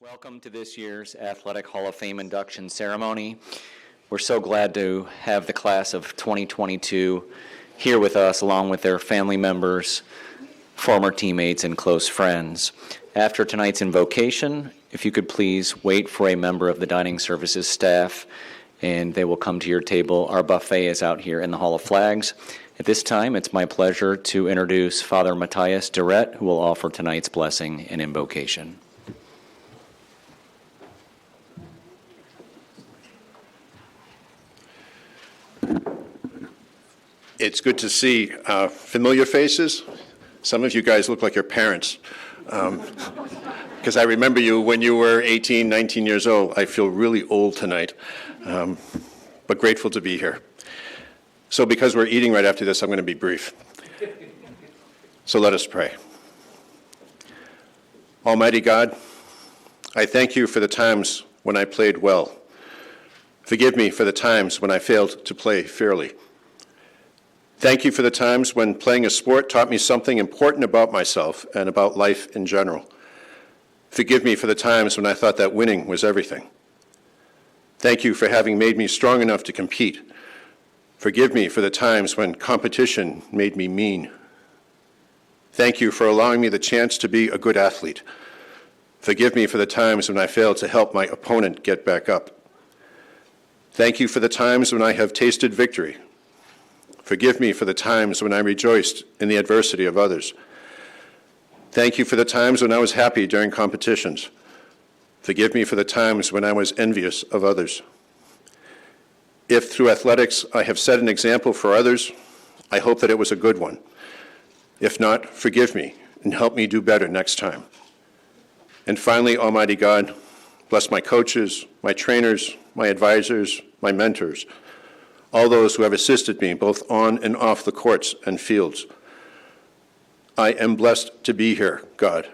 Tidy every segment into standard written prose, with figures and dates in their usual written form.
Welcome to this year's Athletic Hall of Fame induction ceremony. We're so glad to have the class of 2022 here with us, along with their family members, former teammates, and close friends. After tonight's invocation, if you could please wait for a member of the dining services staff, and they will come to your table. Our buffet is out here in the Hall of Flags. At this time, it's my pleasure to introduce Father Matthias Durrett, who will offer tonight's blessing and invocation. It's good to see familiar faces. Some of you guys look like your parents. Because I remember you when you were 18, 19 years old. I feel really old tonight, but grateful to be here. So because we're eating right after this, I'm going to be brief. So let us pray. Almighty God, I thank you for the times when I played well. Forgive me for the times when I failed to play fairly. Thank you for the times when playing a sport taught me something important about myself and about life in general. Forgive me for the times when I thought that winning was everything. Thank you for having made me strong enough to compete. Forgive me for the times when competition made me mean. Thank you for allowing me the chance to be a good athlete. Forgive me for the times when I failed to help my opponent get back up. Thank you for the times when I have tasted victory. Forgive me for the times when I rejoiced in the adversity of others. Thank you for the times when I was happy during competitions. Forgive me for the times when I was envious of others. If through athletics I have set an example for others, I hope that it was a good one. If not, forgive me and help me do better next time. And finally, Almighty God, bless my coaches, my trainers, my advisors, my mentors, all those who have assisted me both on and off the courts and fields. I am blessed to be here, God,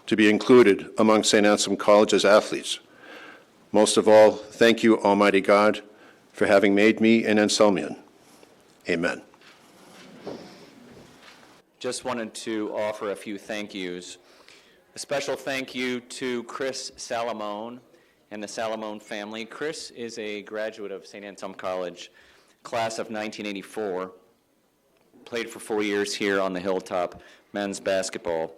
to be included among St. Anselm College's athletes. Most of all, thank you, Almighty God, for having made me an Anselmian. Amen. Just wanted to offer a few thank yous. A special thank you to Chris Salamone and the Salamone family. Chris is a graduate of St. Anselm College, class of 1984, played for 4 years here on the Hilltop men's basketball.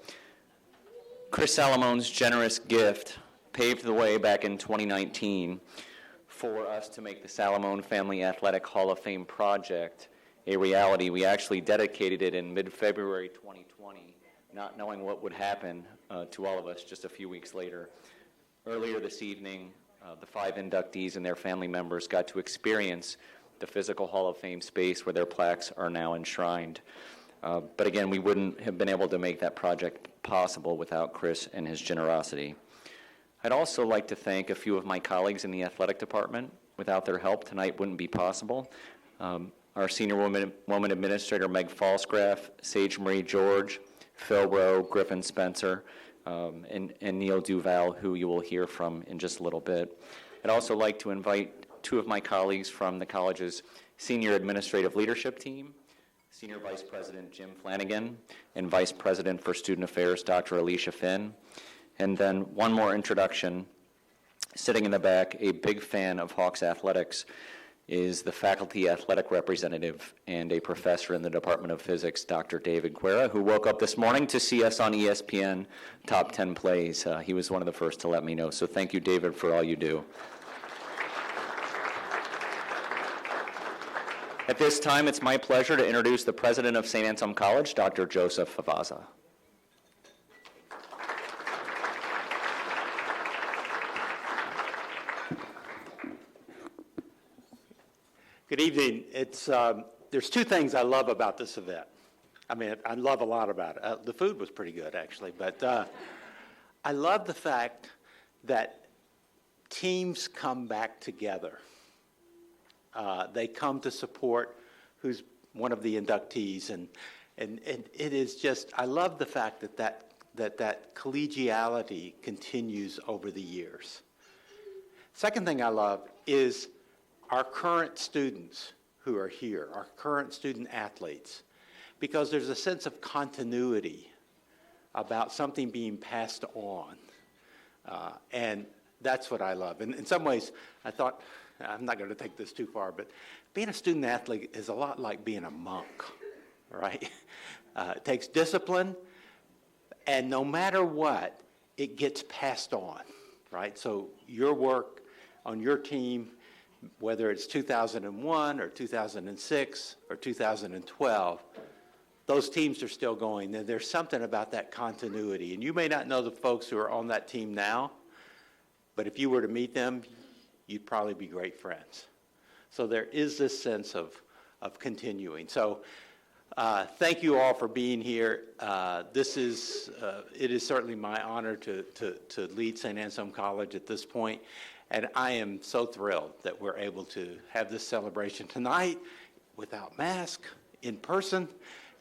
Chris Salamone's generous gift paved the way back in 2019 for us to make the Salamone Family Athletic Hall of Fame project a reality. We actually dedicated it in mid-February 2020, not knowing what would happen to all of us just a few weeks later. Earlier this evening, the 5 inductees and their family members got to experience the physical Hall of Fame space where their plaques are now enshrined. But again, we wouldn't have been able to make that project possible without Chris and his generosity. I'd also like to thank a few of my colleagues in the athletic department. Without their help, tonight wouldn't be possible. Our senior woman administrator, Meg Falsgraf, Sage Marie George, Phil Rowe, Griffin Spencer, and Neil Duval, who you will hear from in just a little bit. I'd also like to invite 2 of my colleagues from the college's senior administrative leadership team, Senior Vice President Jim Flanagan and Vice President for Student Affairs, Dr. Alicia Finn. And then one more introduction. Sitting in the back, a big fan of Hawks athletics, is the faculty athletic representative and a professor in the Department of Physics, Dr. David Guerra, who woke up this morning to see us on ESPN Top 10 Plays. He was one of the first to let me know. So thank you, David, for all you do. At this time, it's my pleasure to introduce the president of St. Anselm College, Dr. Joseph Favaza. Good evening. There's 2 things I love about this event. I mean, I love a lot about it. The food was pretty good, actually, but I love the fact that teams come back together. They come to support who's one of the inductees, and it is just, I love the fact that collegiality continues over the years. Second thing I love is our current students who are here, our current student athletes, because there's a sense of continuity about something being passed on And that's what I love. And in some ways, I thought, I'm not going to take this too far, but being a student athlete is a lot like being a monk, right? It takes discipline, and no matter what, it gets passed on, right? So your work on your team, whether it's 2001 or 2006 or 2012, those teams are still going. And there's something about that continuity. And you may not know the folks who are on that team now, but if you were to meet them, you'd probably be great friends. So there is this sense of continuing. So thank you all for being here. It is certainly my honor to lead St. Anselm College at this point, and I am so thrilled that we're able to have this celebration tonight without mask, in person,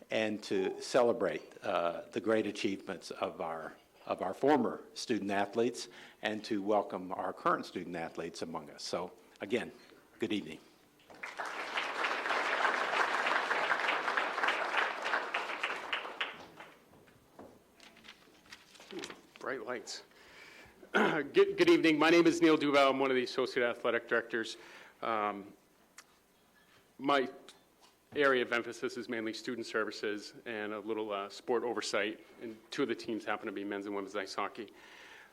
and to celebrate the great achievements of our former student athletes, and to welcome our current student athletes among us. So again, good evening. Bright lights. Good evening. My name is Neil Duval. I'm one of the Associate Athletic Directors. My area of emphasis is mainly student services and a little sport oversight, and two of the teams happen to be men's and women's ice hockey.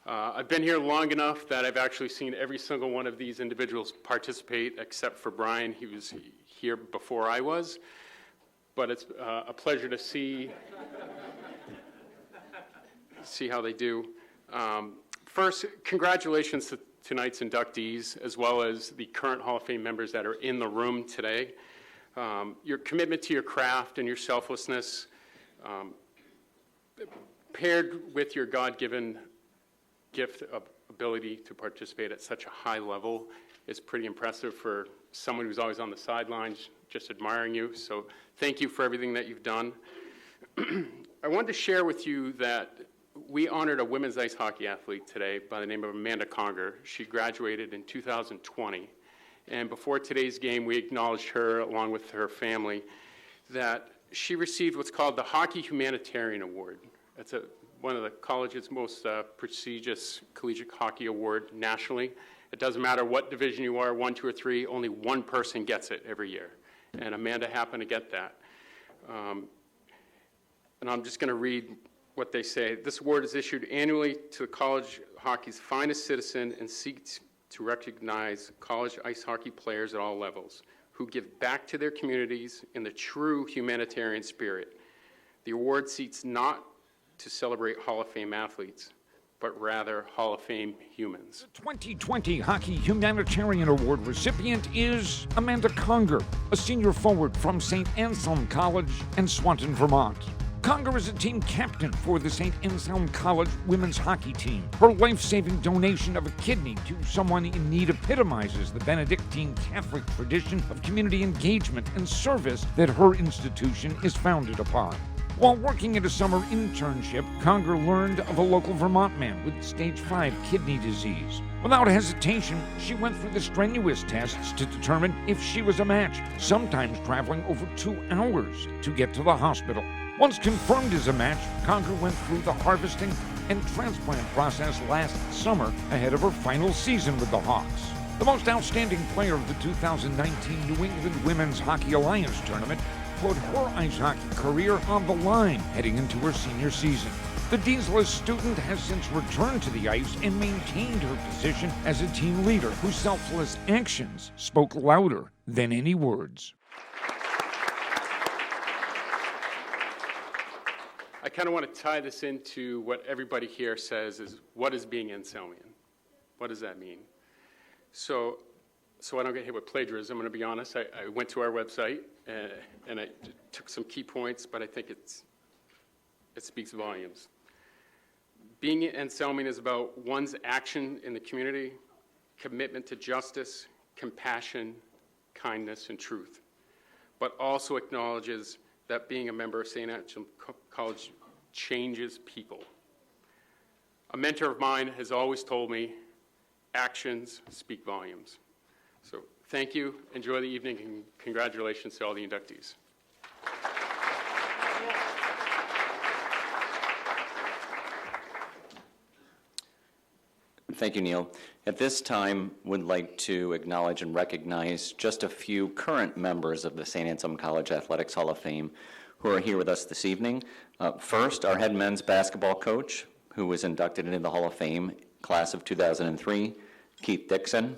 I've been here long enough that I've actually seen every single one of these individuals participate, except for Brian. He was here before I was, but it's a pleasure to see how they do. First, congratulations to tonight's inductees, as well as the current Hall of Fame members that are in the room today. Your commitment to your craft and your selflessness, paired with your God-given gift of ability to participate at such a high level, is pretty impressive for someone who's always on the sidelines, just admiring you. So thank you for everything that you've done. I wanted to share with you that we honored a women's ice hockey athlete today by the name of Amanda Conger. She graduated in 2020. And before today's game, we acknowledged her, along with her family, that she received what's called the Hockey Humanitarian Award. That's one of the college's most prestigious collegiate hockey award nationally. It doesn't matter what division you are, 1, 2, or 3, only one person gets it every year. And Amanda happened to get that. And I'm just going to read what they say. This award is issued annually to college hockey's finest citizen and seeks to recognize college ice hockey players at all levels who give back to their communities in the true humanitarian spirit. The award seeks not to celebrate Hall of Fame athletes, but rather Hall of Fame humans. The 2020 Hockey Humanitarian Award recipient is Amanda Conger, a senior forward from St. Anselm College in Swanton, Vermont. Conger is a team captain for the St. Anselm College women's hockey team. Her life-saving donation of a kidney to someone in need epitomizes the Benedictine Catholic tradition of community engagement and service that her institution is founded upon. While working at a summer internship, Conger learned of a local Vermont man with stage 5 kidney disease. Without hesitation, she went through the strenuous tests to determine if she was a match, sometimes traveling over 2 hours to get to the hospital. Once confirmed as a match, Conger went through the harvesting and transplant process last summer ahead of her final season with the Hawks. The most outstanding player of the 2019 New England Women's Hockey Alliance tournament put her ice hockey career on the line heading into her senior season. The Deansless student has since returned to the ice and maintained her position as a team leader whose selfless actions spoke louder than any words. I kind of want to tie this into what everybody here says is, what is being Anselmian? What does that mean? So I don't get hit with plagiarism, I'm going to be honest. I went to our website and I took some key points, but I think it speaks volumes. Being Anselmian is about one's action in the community, commitment to justice, compassion, kindness, and truth, but also acknowledges that being a member of St. Anselm College changes people. A mentor of mine has always told me, actions speak volumes. So thank you, enjoy the evening, and congratulations to all the inductees. Thank you, Neil. At this time, would like to acknowledge and recognize just a few current members of the St. Anselm College Athletics Hall of Fame who are here with us this evening. First, our head men's basketball coach, who was inducted into the Hall of Fame, class of 2003, Keith Dixon.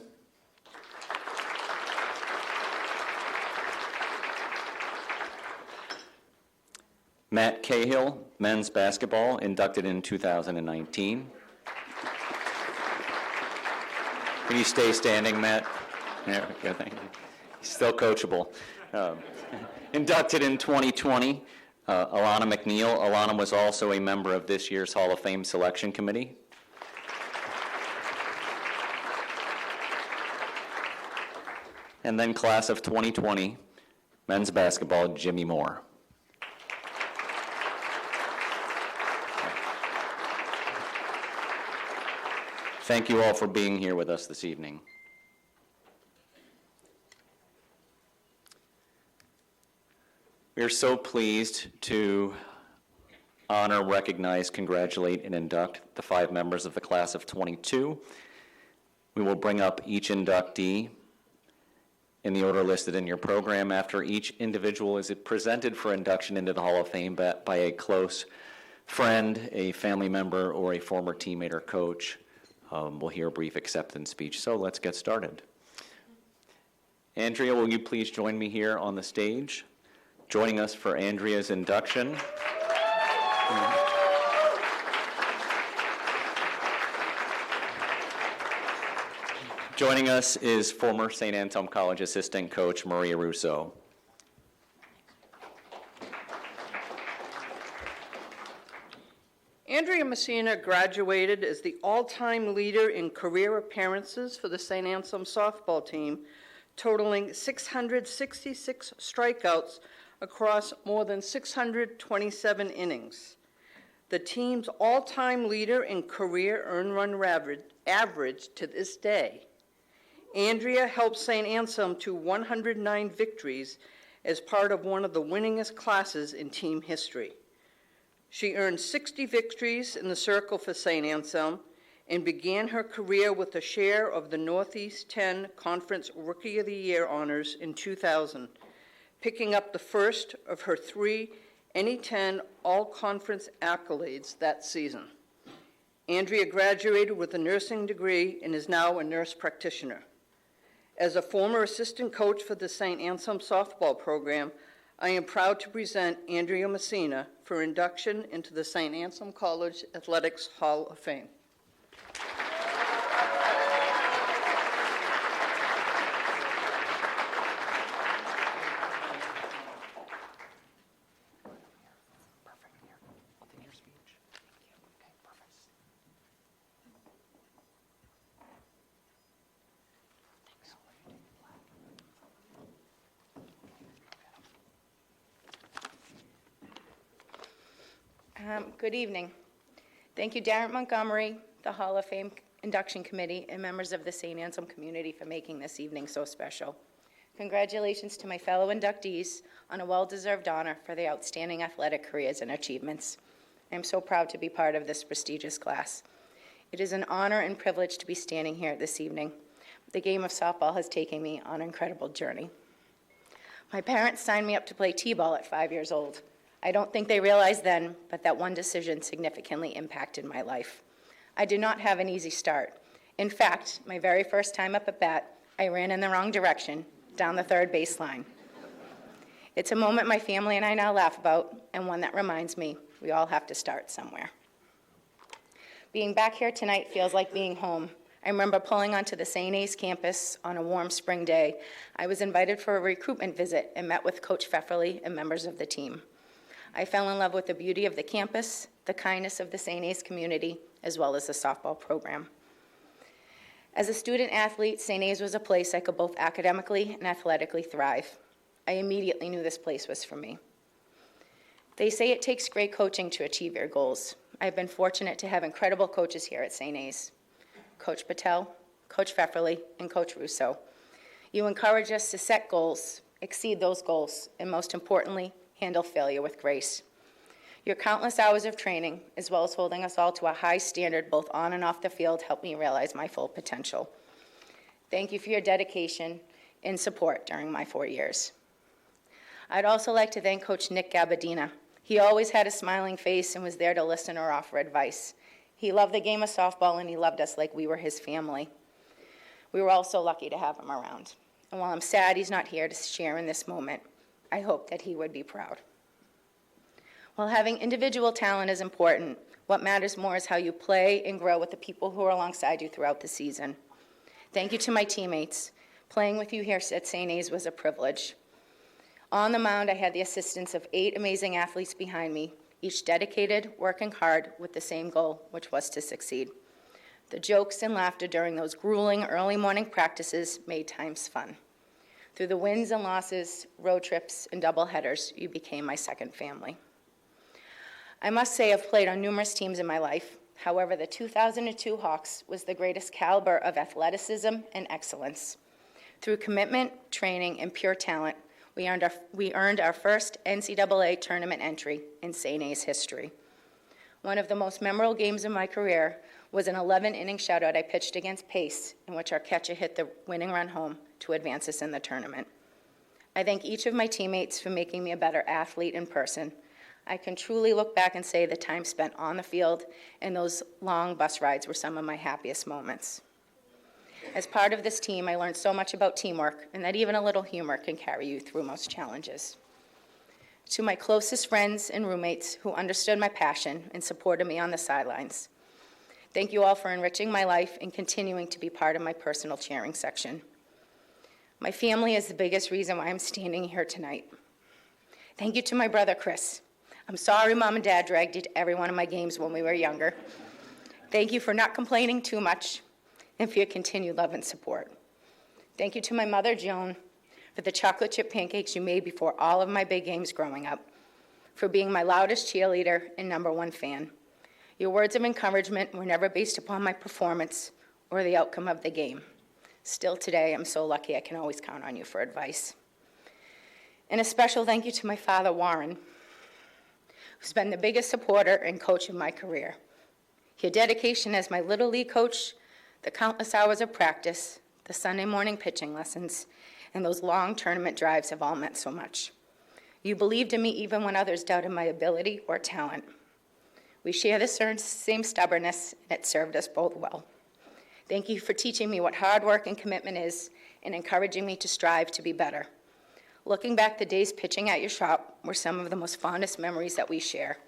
Matt Cahill, men's basketball, inducted in 2019. Can you stay standing, Matt? There we go, thank you. He's still coachable. Inducted in 2020, Alana McNeil. Alana was also a member of this year's Hall of Fame selection committee. And then class of 2020, men's basketball, Jimmy Moore. Thank you all for being here with us this evening. We are so pleased to honor, recognize, congratulate, and induct the 5 members of the class of 22. We will bring up each inductee in the order listed in your program. After each individual is presented for induction into the Hall of Fame by a close friend, a family member, or a former teammate or coach, we'll hear a brief acceptance speech. So let's get started. Andrea, will you please join me here on the stage? Joining us for Andrea's induction. Joining us is former St. Anselm College assistant coach Maria Russo. Andrea Messina graduated as the all-time leader in career appearances for the St. Anselm softball team, totaling 666 strikeouts across more than 627 innings. The team's all-time leader in career earned run average to this day. Andrea helped St. Anselm to 109 victories as part of one of the winningest classes in team history. She earned 60 victories in the circle for St. Anselm and began her career with a share of the Northeast 10 Conference Rookie of the Year honors in 2000, picking up the first of her 3 NE10 All-Conference accolades that season. Andrea graduated with a nursing degree and is now a nurse practitioner. As a former assistant coach for the St. Anselm softball program, I am proud to present Andrea Messina for induction into the St. Anselm College Athletics Hall of Fame. Good evening. Thank you, Darren Montgomery, the Hall of Fame Induction Committee, and members of the St. Anselm community for making this evening so special. Congratulations to my fellow inductees on a well-deserved honor for their outstanding athletic careers and achievements. I am so proud to be part of this prestigious class. It is an honor and privilege to be standing here this evening. The game of softball has taken me on an incredible journey. My parents signed me up to play t-ball at 5 years old. I don't think they realized then, but that one decision significantly impacted my life. I did not have an easy start. In fact, my very first time up at bat, I ran in the wrong direction, down the third baseline. It's a moment my family and I now laugh about, and one that reminds me we all have to start somewhere. Being back here tonight feels like being home. I remember pulling onto the St. A's campus on a warm spring day. I was invited for a recruitment visit and met with Coach Pfefferly and members of the team. I fell in love with the beauty of the campus, the kindness of the St. A's community, as well as the softball program. As a student athlete, St. A's was a place I could both academically and athletically thrive. I immediately knew this place was for me. They say it takes great coaching to achieve your goals. I've been fortunate to have incredible coaches here at St. A's. Coach Patel, Coach Pfefferly, and Coach Russo. You encourage us to set goals, exceed those goals, and most importantly, handle failure with grace. Your countless hours of training, as well as holding us all to a high standard both on and off the field, helped me realize my full potential. Thank you for your dedication and support during my 4 years. I'd also like to thank Coach Nick Gabardina. He always had a smiling face and was there to listen or offer advice. He loved the game of softball, and he loved us like we were his family. We were all so lucky to have him around. And while I'm sad he's not here to share in this moment, I hope that he would be proud. While having individual talent is important, what matters more is how you play and grow with the people who are alongside you throughout the season. Thank you to my teammates. Playing with you here at St. A's was a privilege. On the mound, I had the assistance of 8 amazing athletes behind me, each dedicated, working hard with the same goal, which was to succeed. The jokes and laughter during those grueling early morning practices made times fun. Through the wins and losses, road trips, and doubleheaders, you became my second family. I must say I've played on numerous teams in my life. However, the 2002 Hawks was the greatest caliber of athleticism and excellence. Through commitment, training, and pure talent, we earned our first NCAA tournament entry in St. A's history. One of the most memorable games of my career was an 11-inning shutout I pitched against Pace, in which our catcher hit the winning run home to advance us in the tournament. I thank each of my teammates for making me a better athlete in person. I can truly look back and say the time spent on the field and those long bus rides were some of my happiest moments. As part of this team, I learned so much about teamwork and that even a little humor can carry you through most challenges. To my closest friends and roommates who understood my passion and supported me on the sidelines, thank you all for enriching my life and continuing to be part of my personal cheering section. My family is the biggest reason why I'm standing here tonight. Thank you to my brother, Chris. I'm sorry Mom and Dad dragged you to every one of my games when we were younger. Thank you for not complaining too much and for your continued love and support. Thank you to my mother, Joan, for the chocolate chip pancakes you made before all of my big games growing up, for being my loudest cheerleader and #1 fan. Your words of encouragement were never based upon my performance or the outcome of the game. Still today, I'm so lucky I can always count on you for advice. And a special thank you to my father, Warren, who's been the biggest supporter and coach of my career. Your dedication as my Little League coach, the countless hours of practice, the Sunday morning pitching lessons, and those long tournament drives have all meant so much. You believed in me even when others doubted my ability or talent. We share the same stubbornness, and it served us both well. Thank you for teaching me what hard work and commitment is and encouraging me to strive to be better. Looking back, the days pitching at your shop were some of the most fondest memories that we share.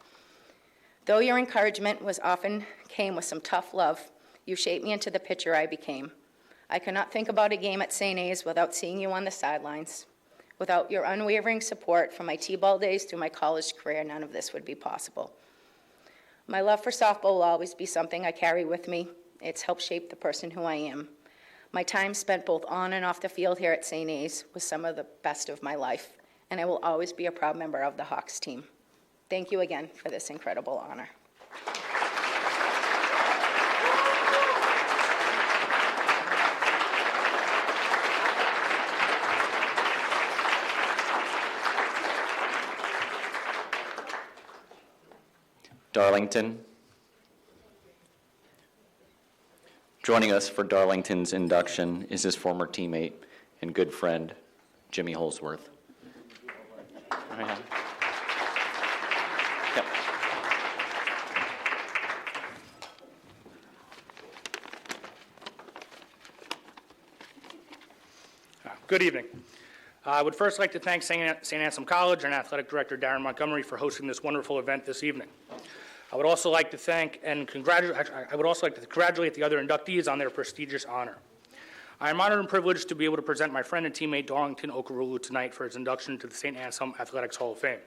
Though your encouragement often came with some tough love, you shaped me into the pitcher I became. I cannot think about a game at St. A's without seeing you on the sidelines. Without your unwavering support from my T-ball days through my college career, none of this would be possible. My love for softball will always be something I carry with me. It's helped shape the person who I am. My time spent both on and off the field here at St. A's was some of the best of my life, and I will always be a proud member of the Hawks team. Thank you again for this incredible honor. Darlington. Joining us for Darlington's induction is his former teammate and good friend, Jimmy Holsworth. Yep. Good evening. I would first like to thank St. Anselm College and Athletic Director Darren Montgomery for hosting this wonderful event this evening. I would also like to thank and congratulate the other inductees on their prestigious honor. I am honored and privileged to be able to present my friend and teammate Darlington Okarulu tonight for his induction to the St. Anselm Athletics Hall of Fame.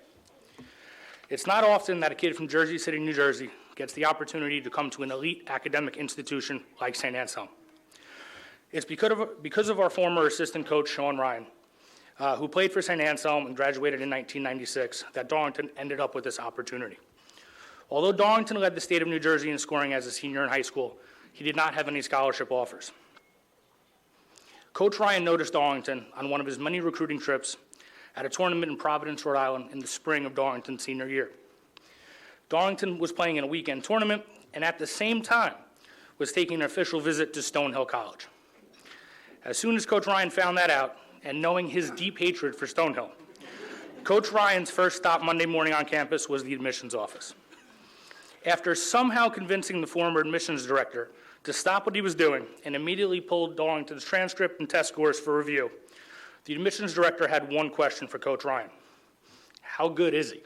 It's not often that a kid from Jersey City, New Jersey gets the opportunity to come to an elite academic institution like St. Anselm. It's because of our former assistant coach, Sean Ryan, who played for St. Anselm and graduated in 1996, that Darlington ended up with this opportunity. Although Darlington led the state of New Jersey in scoring as a senior in high school, he did not have any scholarship offers. Coach Ryan noticed Darlington on one of his many recruiting trips at a tournament in Providence, Rhode Island in the spring of Darlington's senior year. Darlington was playing in a weekend tournament, and at the same time was taking an official visit to Stonehill College. As soon as Coach Ryan found that out, and knowing his deep hatred for Stonehill, Coach Ryan's first stop Monday morning on campus was the admissions office. After somehow convincing the former admissions director to stop what he was doing and immediately pulled Darlington's transcript and test scores for review, the admissions director had one question for Coach Ryan: how good is he?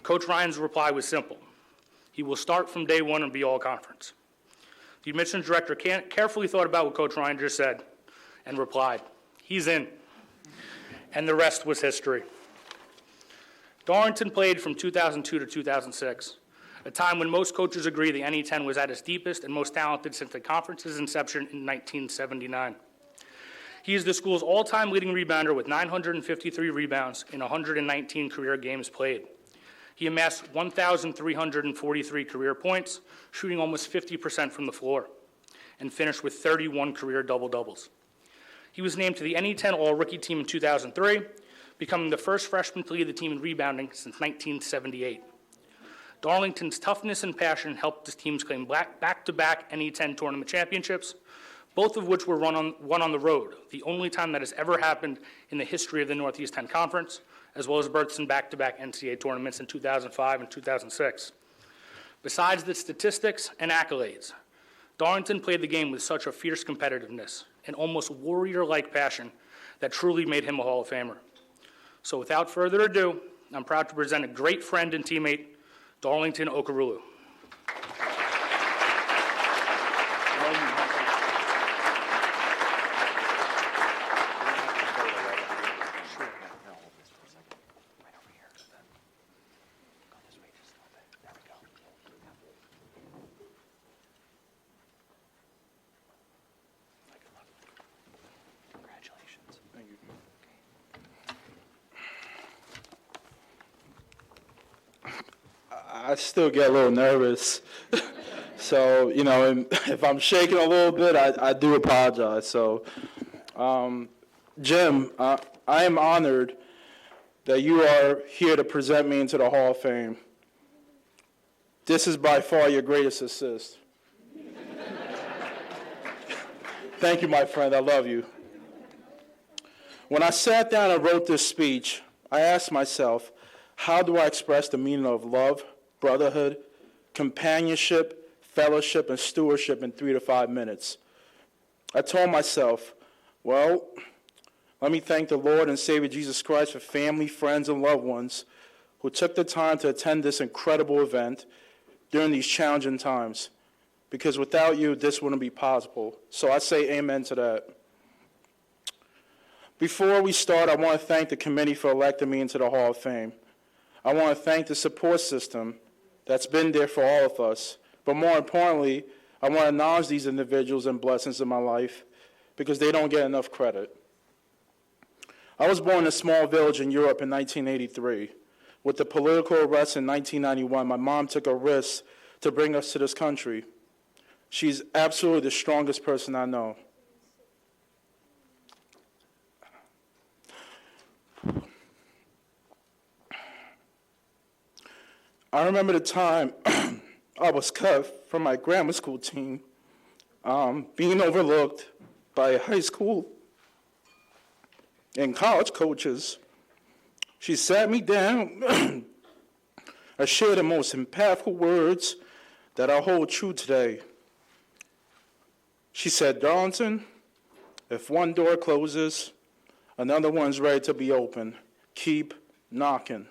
Coach Ryan's reply was simple: he will start from day one and be all conference. The admissions director carefully thought about what Coach Ryan just said and replied, he's in. And the rest was history. Darlington played from 2002 to 2006, a time when most coaches agree the NE10 was at its deepest and most talented since the conference's inception in 1979. He is the school's all-time leading rebounder with 953 rebounds in 119 career games played. He amassed 1,343 career points, shooting almost 50% from the floor, and finished with 31 career double-doubles. He was named to the NE10 All-Rookie team in 2003, becoming the first freshman to lead the team in rebounding since 1978. Darlington's toughness and passion helped his teams claim back-to-back NE10 tournament championships, both of which were won on the road, the only time that has ever happened in the history of the Northeast 10 Conference, as well as berths in back-to-back NCAA tournaments in 2005 and 2006. Besides the statistics and accolades, Darlington played the game with such a fierce competitiveness and almost warrior-like passion that truly made him a Hall of Famer. So without further ado, I'm proud to present a great friend and teammate, Darlington Okarulu. I still get a little nervous. So, if I'm shaking a little bit, I do apologize. So, Jim, I am honored that you are here to present me into the Hall of Fame. This is by far your greatest assist. Thank you, my friend. I love you. When I sat down and wrote this speech, I asked myself, how do I express the meaning of love, brotherhood, companionship, fellowship, and stewardship in 3 to 5 minutes? I told myself, well, let me thank the Lord and Savior Jesus Christ for family, friends, and loved ones who took the time to attend this incredible event during these challenging times, because without you, this wouldn't be possible. So I say amen to that. Before we start, I want to thank the committee for electing me into the Hall of Fame. I want to thank the support system that's been there for all of us. But more importantly, I want to acknowledge these individuals and blessings in my life because they don't get enough credit. I was born in a small village in Europe in 1983. With the political arrest in 1991, my mom took a risk to bring us to this country. She's absolutely the strongest person I know. I remember the time I was cut from my grammar school team, being overlooked by high school and college coaches. She sat me down. I shared the most impactful words that I hold true today. She said, Darlington, if one door closes, another one's ready to be opened. Keep knocking.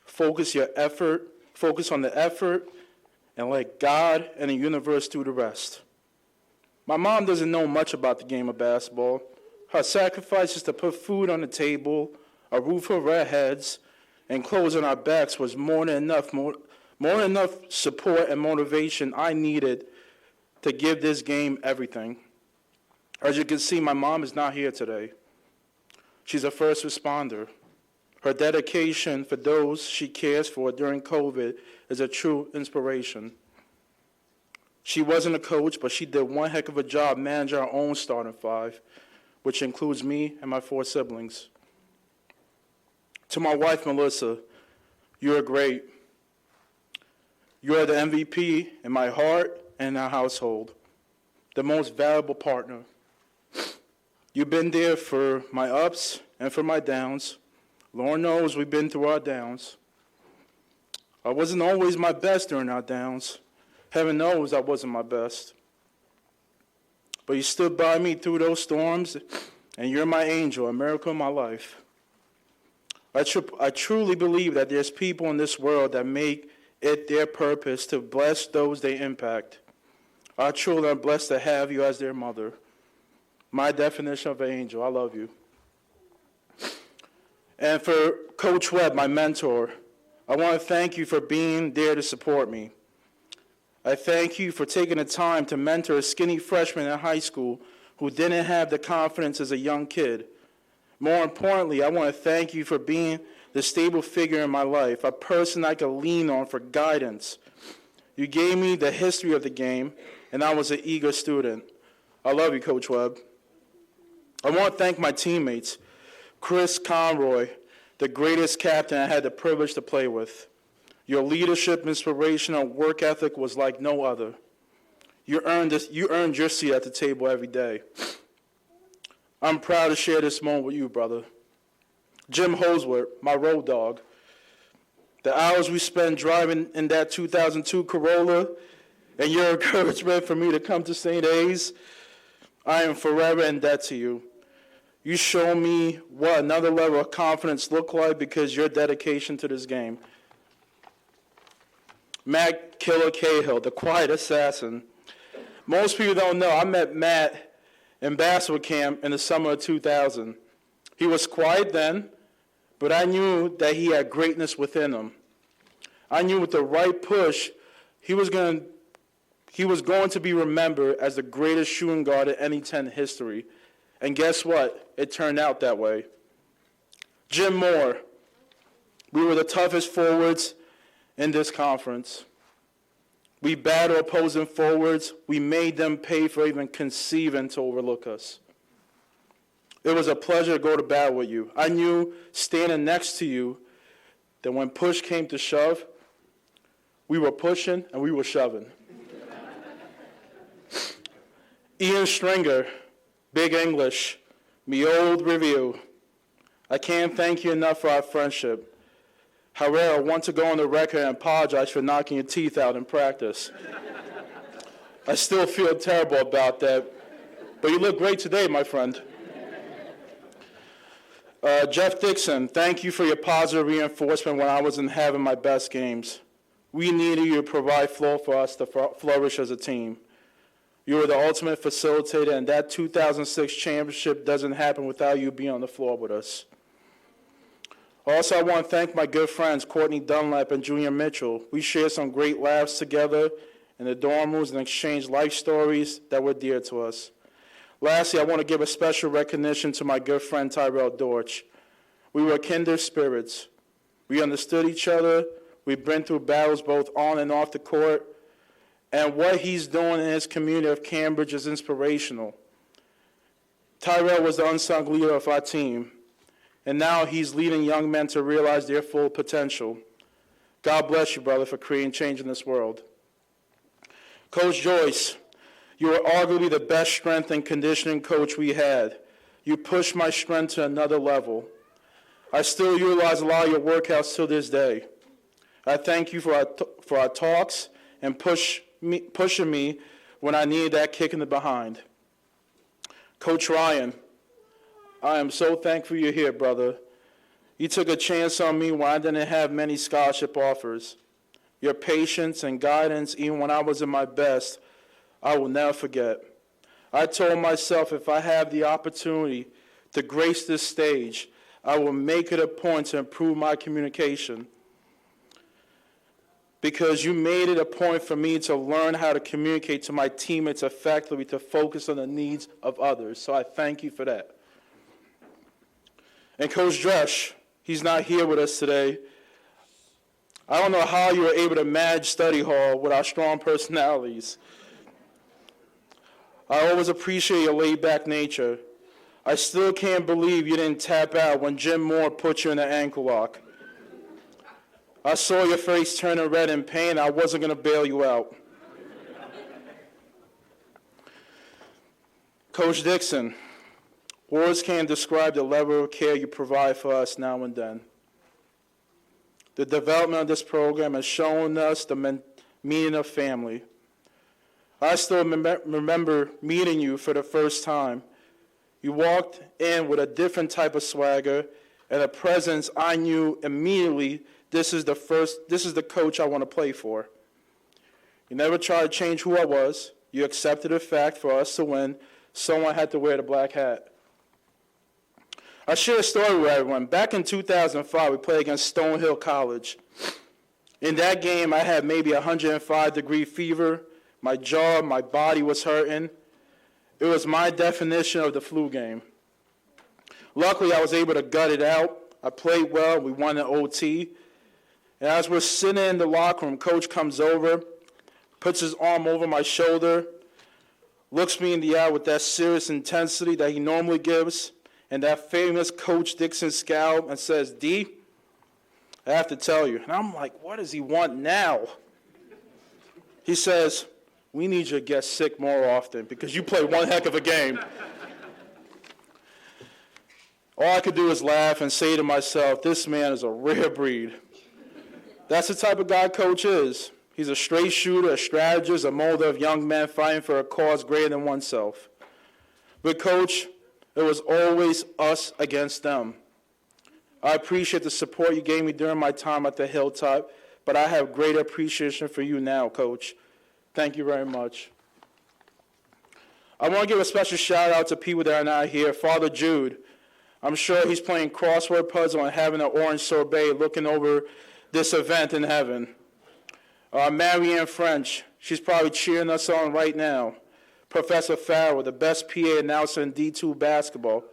Focus on the effort, and let God and the universe do the rest. My mom doesn't know much about the game of basketball. Her sacrifices to put food on the table, a roof over our heads, and clothes on our backs was more than enough support and motivation I needed to give this game everything. As you can see, my mom is not here today. She's a first responder. Her dedication for those she cares for during COVID is a true inspiration. She wasn't a coach, but she did one heck of a job managing our own starting five, which includes me and my 4 siblings. To my wife, Melissa, you're great. You are the MVP in my heart and in our household, the most valuable partner. You've been there for my ups and for my downs. Lord knows we've been through our downs. I wasn't always my best during our downs. Heaven knows I wasn't my best. But you stood by me through those storms, and you're my angel, a miracle in my life. I truly believe that there's people in this world that make it their purpose to bless those they impact. Our children are blessed to have you as their mother. My definition of an angel, I love you. And for Coach Webb, my mentor, I want to thank you for being there to support me. I thank you for taking the time to mentor a skinny freshman in high school who didn't have the confidence as a young kid. More importantly, I want to thank you for being the stable figure in my life, a person I could lean on for guidance. You gave me the history of the game, and I was an eager student. I love you, Coach Webb. I want to thank my teammates, Chris Conroy, the greatest captain I had the privilege to play with. Your leadership, inspiration, and work ethic was like no other. You earned your seat at the table every day. I'm proud to share this moment with you, brother. Jim Holsworth, my road dog. The hours we spent driving in that 2002 Corolla and your encouragement for me to come to St. A's, I am forever in debt to you. You show me what another level of confidence looked like because of your dedication to this game. Matt Killer Cahill, the quiet assassin. Most people don't know, I met Matt in basketball camp in the summer of 2000. He was quiet then, but I knew that he had greatness within him. I knew with the right push, he was going to be remembered as the greatest shooting guard in any 10 history. And guess what? It turned out that way. Jim Moore, we were the toughest forwards in this conference. We battled opposing forwards. We made them pay for even conceiving to overlook us. It was a pleasure to go to battle with you. I knew standing next to you that when push came to shove, we were pushing and we were shoving. Ian Stringer, Big English, me old review. I can't thank you enough for our friendship. However, I want to go on the record and apologize for knocking your teeth out in practice. I still feel terrible about that, but you look great today, my friend. Jeff Dixon, thank you for your positive reinforcement when I wasn't having my best games. We needed you to provide flow for us to flourish as a team. You were the ultimate facilitator, and that 2006 championship doesn't happen without you being on the floor with us. Also, I want to thank my good friends, Courtney Dunlap and Junior Mitchell. We shared some great laughs together in the dorm rooms and exchanged life stories that were dear to us. Lastly, I want to give a special recognition to my good friend, Tyrell Dortch. We were kindred spirits. We understood each other. We've been through battles both on and off the court. And what he's doing in his community of Cambridge is inspirational. Tyrell was the unsung leader of our team, and now he's leading young men to realize their full potential. God bless you, brother, for creating change in this world. Coach Joyce, you are arguably the best strength and conditioning coach we had. You pushed my strength to another level. I still utilize a lot of your workouts to this day. I thank you for our talks and pushing me when I needed that kick in the behind. Coach Ryan, I am so thankful you're here, brother. You took a chance on me when I didn't have many scholarship offers. Your patience and guidance, even when I was at my best, I will never forget. I told myself if I have the opportunity to grace this stage, I will make it a point to improve my communication. Because you made it a point for me to learn how to communicate to my teammates effectively, to focus on the needs of others. So I thank you for that. And Coach Dresch, he's not here with us today. I don't know how you were able to manage study hall with our strong personalities. I always appreciate your laid-back nature. I still can't believe you didn't tap out when Jim Moore put you in the ankle lock. I saw your face turning red in pain. I wasn't going to bail you out. Coach Dixon, words can't describe the level of care you provide for us now and then. The development of this program has shown us the meaning of family. I still remember meeting you for the first time. You walked in with a different type of swagger and a presence I knew immediately this is the coach I want to play for. You never tried to change who I was. You accepted the fact for us to win, someone had to wear the black hat. I share a story with everyone. Back in 2005, we played against Stonehill College. In that game, I had maybe 105-degree fever. My jaw, my body was hurting. It was my definition of the flu game. Luckily, I was able to gut it out. I played well. We won in OT. And as we're sitting in the locker room, Coach comes over, puts his arm over my shoulder, looks me in the eye with that serious intensity that he normally gives, and that famous Coach Dixon scowl, and says, D, I have to tell you. And I'm like, what does he want now? He says, we need you to get sick more often because you play one heck of a game. All I could do is laugh and say to myself, this man is a rare breed. That's the type of guy Coach is. He's a straight shooter, a strategist, a molder of young men fighting for a cause greater than oneself. But Coach, it was always us against them. I appreciate the support you gave me during my time at the Hilltop, but I have greater appreciation for you now, Coach. Thank you very much. I want to give a special shout out to people that are not here. Father Jude, I'm sure he's playing crossword puzzle and having an orange sorbet looking over this event in heaven. Marianne French, she's probably cheering us on right now. Professor Farrell, the best PA announcer in D2 basketball.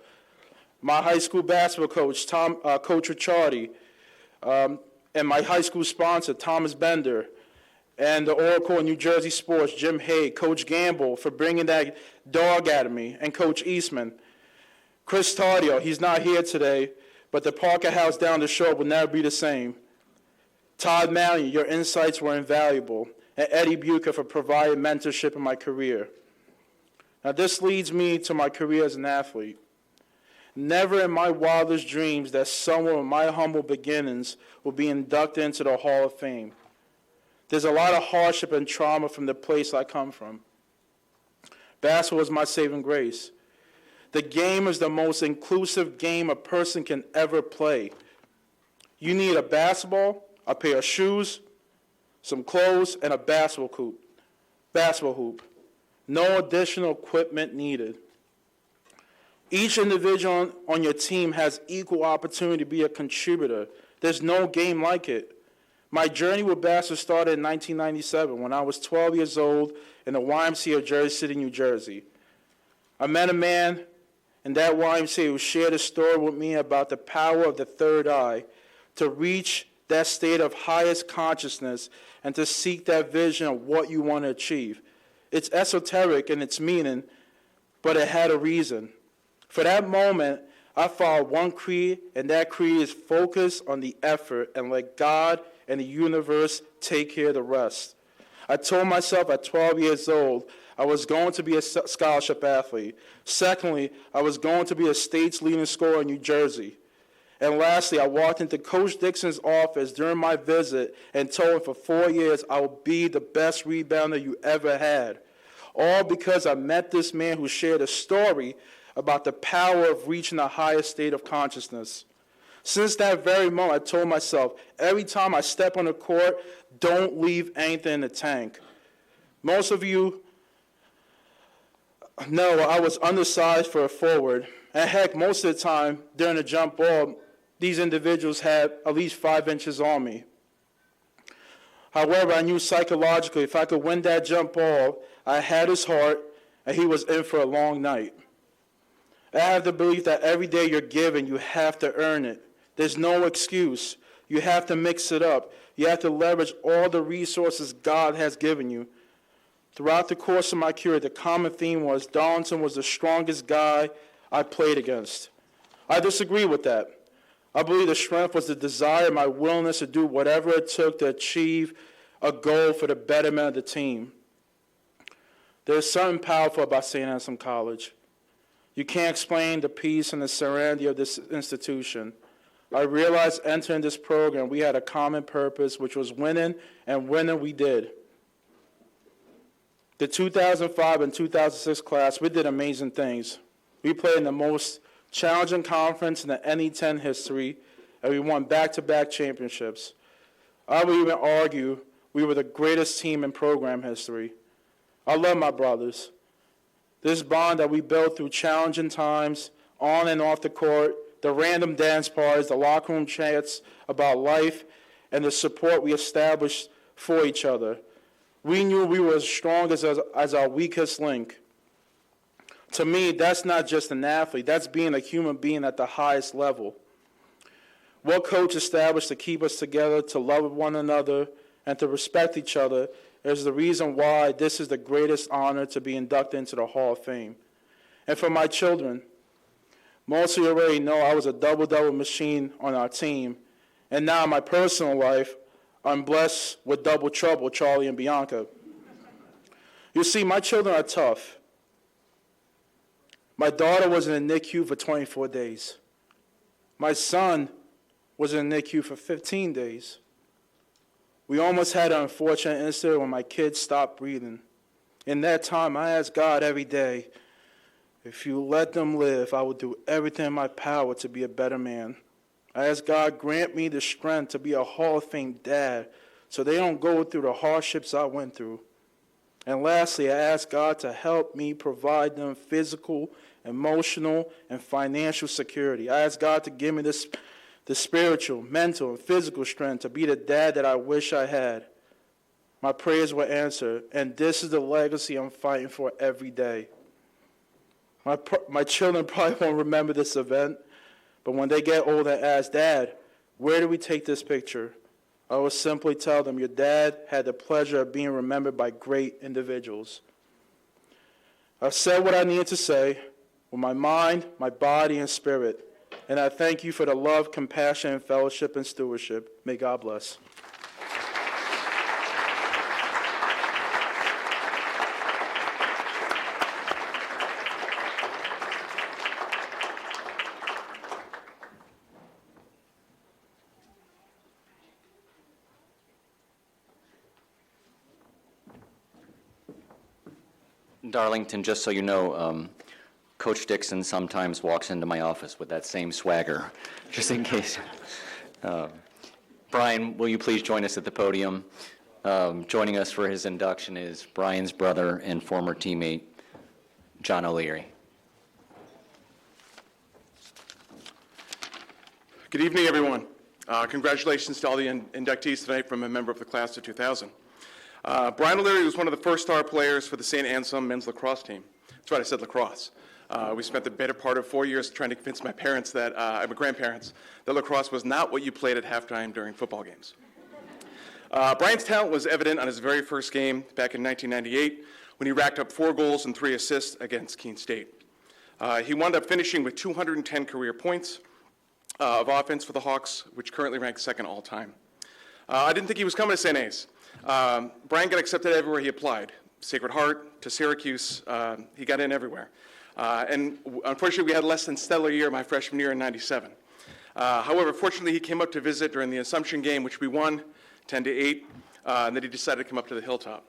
My high school basketball coach, Coach Ricciardi, and my high school sponsor, Thomas Bender, and the Oracle of New Jersey Sports, Jim Hay, Coach Gamble, for bringing that dog at me, and Coach Eastman. Chris Tardio, he's not here today, but the Parker House down the shore will never be the same. Todd Mallion, your insights were invaluable, and Eddie Bucher for providing mentorship in my career. Now this leads me to my career as an athlete. Never in my wildest dreams that someone with my humble beginnings will be inducted into the Hall of Fame. There's a lot of hardship and trauma from the place I come from. Basketball is my saving grace. The game is the most inclusive game a person can ever play. You need a basketball, a pair of shoes, some clothes, and a basketball hoop. No additional equipment needed. Each individual on your team has equal opportunity to be a contributor. There's no game like it. My journey with basketball started in 1997 when I was 12 years old in the YMCA of Jersey City, New Jersey. I met a man in that YMCA who shared a story with me about the power of the third eye to reach that state of highest consciousness and to seek that vision of what you want to achieve. It's esoteric in its meaning, but it had a reason. For that moment, I followed one creed, and that creed is focus on the effort and let God and the universe take care of the rest. I told myself at 12 years old I was going to be a scholarship athlete. Secondly, I was going to be a state's leading scorer in New Jersey. And lastly, I walked into Coach Dixon's office during my visit and told him for 4 years I would be the best rebounder you ever had. All because I met this man who shared a story about the power of reaching a higher state of consciousness. Since that very moment, I told myself, every time I step on the court, don't leave anything in the tank. Most of you know I was undersized for a forward. And heck, most of the time during the jump ball, these individuals had at least 5 inches on me. However, I knew psychologically if I could win that jump ball, I had his heart, and he was in for a long night. I have the belief that every day you're given, you have to earn it. There's no excuse. You have to mix it up. You have to leverage all the resources God has given you. Throughout the course of my career, the common theme was Darlington was the strongest guy I played against. I disagree with that. I believe the strength was the desire, my willingness to do whatever it took to achieve a goal for the betterment of the team. There's something powerful about St. Anselm College. You can't explain the peace and the serenity of this institution. I realized entering this program, we had a common purpose, which was winning, and winning we did. The 2005 and 2006 class, we did amazing things. We played in the most challenging conference in the NE10 history, and we won back-to-back championships. I would even argue we were the greatest team in program history. I love my brothers. This bond that we built through challenging times, on and off the court, the random dance parties, the locker room chats about life, and the support we established for each other. We knew we were as strong as our weakest link. To me, that's not just an athlete. That's being a human being at the highest level. What coach established to keep us together, to love one another, and to respect each other is the reason why this is the greatest honor to be inducted into the Hall of Fame. And for my children, most of you already know I was a double-double machine on our team. And now in my personal life, I'm blessed with double trouble, Charlie and Bianca. You see, my children are tough. My daughter was in the NICU for 24 days. My son was in the NICU for 15 days. We almost had an unfortunate incident when my kids stopped breathing. In that time, I asked God every day, if you let them live, I will do everything in my power to be a better man. I ask God, grant me the strength to be a Hall of Fame dad so they don't go through the hardships I went through. And lastly, I ask God to help me provide them physical, emotional, and financial security. I ask God to give me the spiritual, mental, and physical strength to be the dad that I wish I had. My prayers were answered, and this is the legacy I'm fighting for every day. My children probably won't remember this event, but when they get older and ask, Dad, where did we take this picture? I will simply tell them, your dad had the pleasure of being remembered by great individuals. I've said what I needed to say with my mind, my body, and spirit, and I thank you for the love, compassion, and fellowship and stewardship. May God bless. Darlington, just so you know, Coach Dixon sometimes walks into my office with that same swagger, just in case. Brian, will you please join us at the podium? Joining us for his induction is Brian's brother and former teammate, John O'Leary. Good evening, everyone. Congratulations to all the inductees tonight from a member of the class of 2000. Brian O'Leary was one of the first star players for the St. Anselm men's lacrosse team. That's right, I said lacrosse. We spent the better part of 4 years trying to convince my parents that, my grandparents, that lacrosse was not what you played at halftime during football games. Brian's talent was evident on his very first game back in 1998 when he racked up 4 goals and 3 assists against Keene State. He wound up finishing with 210 career points of offense for the Hawks, which currently ranks second all time. I didn't think he was coming to St. A's. Brian got accepted everywhere he applied. Sacred Heart to Syracuse, he got in everywhere. And unfortunately, we had a less than stellar year my freshman year in '97. However, fortunately, he came up to visit during the Assumption game, which we won 10-8, and then he decided to come up to the Hilltop.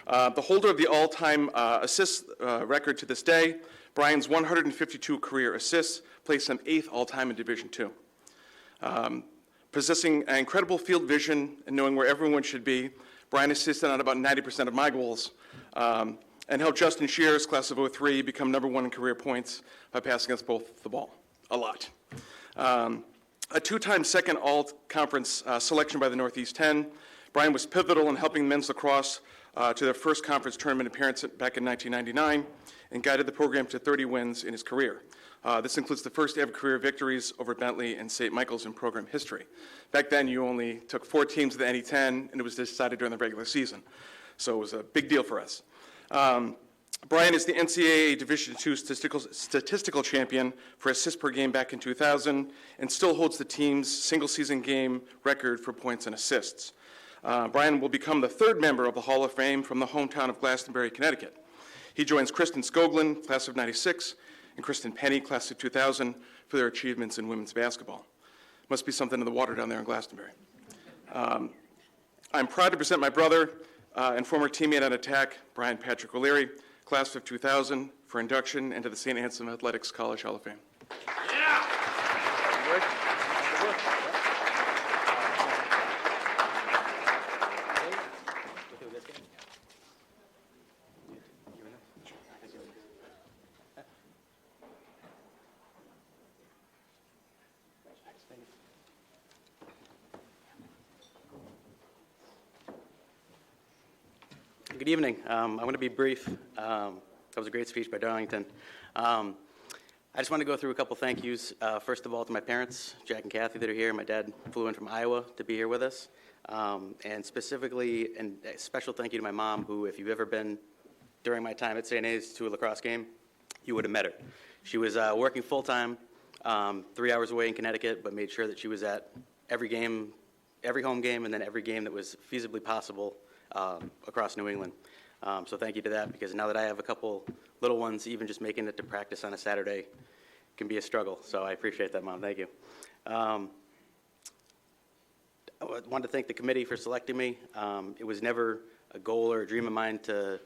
The holder of the all-time assist record to this day, Brian's 152 career assists, placed him 8th all-time in Division II. Possessing an incredible field vision and knowing where everyone should be, Brian assisted on about 90% of my goals and helped Justin Shear's class of '03 become #1 in career points by passing us both the ball a lot. A 2-time second all-conference selection by the Northeast 10, Brian was pivotal in helping men's lacrosse to their first conference tournament appearance back in 1999 and guided the program to 30 wins in his career. This includes the first ever career victories over Bentley and St. Michael's in program history. Back then, you only took 4 teams to the NE10, and it was decided during the regular season. So it was a big deal for us. Brian is the NCAA Division II statistical champion for assists per game back in 2000 and still holds the team's single-season game record for points and assists. Brian will become the third member of the Hall of Fame from the hometown of Glastonbury, Connecticut. He joins Kristen Skoglund, class of '96, and Kristen Penny, class of 2000, for their achievements in women's basketball. Must be something in the water down there in Glastonbury. I'm proud to present my brother and former teammate on attack, Brian Patrick O'Leary, class of 2000, for induction into the St. Anselm Athletics College Hall of Fame. Good evening. I'm going to be brief. That was a great speech by Darlington. I just want to go through a couple thank yous. First of all, to my parents, Jack and Kathy, that are here. My dad flew in from Iowa to be here with us. And specifically, and a special thank you to my mom, who, if you've ever been during my time at St. A's to a lacrosse game, you would have met her. She was working full-time, 3 hours away in Connecticut, but made sure that she was at every game, every home game, and then every game that was feasibly possible across New England. So thank you to that, because now that I have a couple little ones, even just making it to practice on a Saturday can be a struggle. So I appreciate that, Mom. Thank you. I wanted to thank the committee for selecting me. It was never a goal or a dream of mine or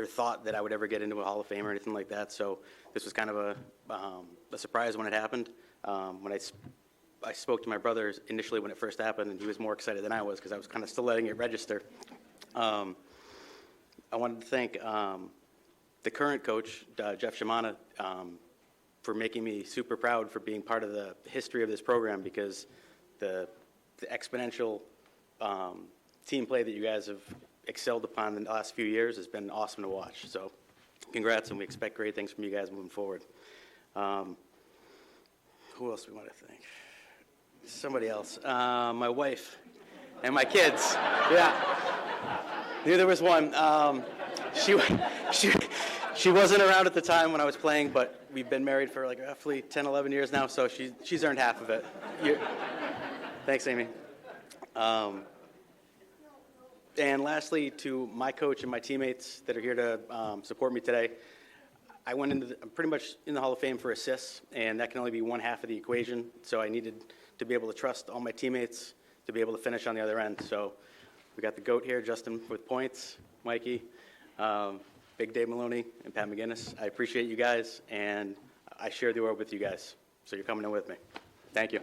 thought that I would ever get into a Hall of Fame or anything like that. So this was kind of a surprise when it happened. When I spoke to my brother initially when it first happened, and he was more excited than I was, because I was kind of still letting it register. I wanted to thank the current coach, Jeff Shimana, for making me super proud for being part of the history of this program, because the exponential team play that you guys have excelled upon in the last few years has been awesome to watch. So congrats, and we expect great things from you guys moving forward. Who else do we want to thank? Somebody else. My wife and my kids. Yeah. There was one. She wasn't around at the time when I was playing, but we've been married for like roughly 10, 11 years now, so she's earned half of it. Thanks, Amy. And lastly, to my coach and my teammates that are here to support me today, I'm pretty much in the Hall of Fame for assists, and that can only be one half of the equation, so I needed to be able to trust all my teammates to be able to finish on the other end. So we got the GOAT here, Justin, with points, Mikey, Big Dave Maloney, and Pat McGinnis. I appreciate you guys, and I share the award with you guys, so you're coming in with me. Thank you.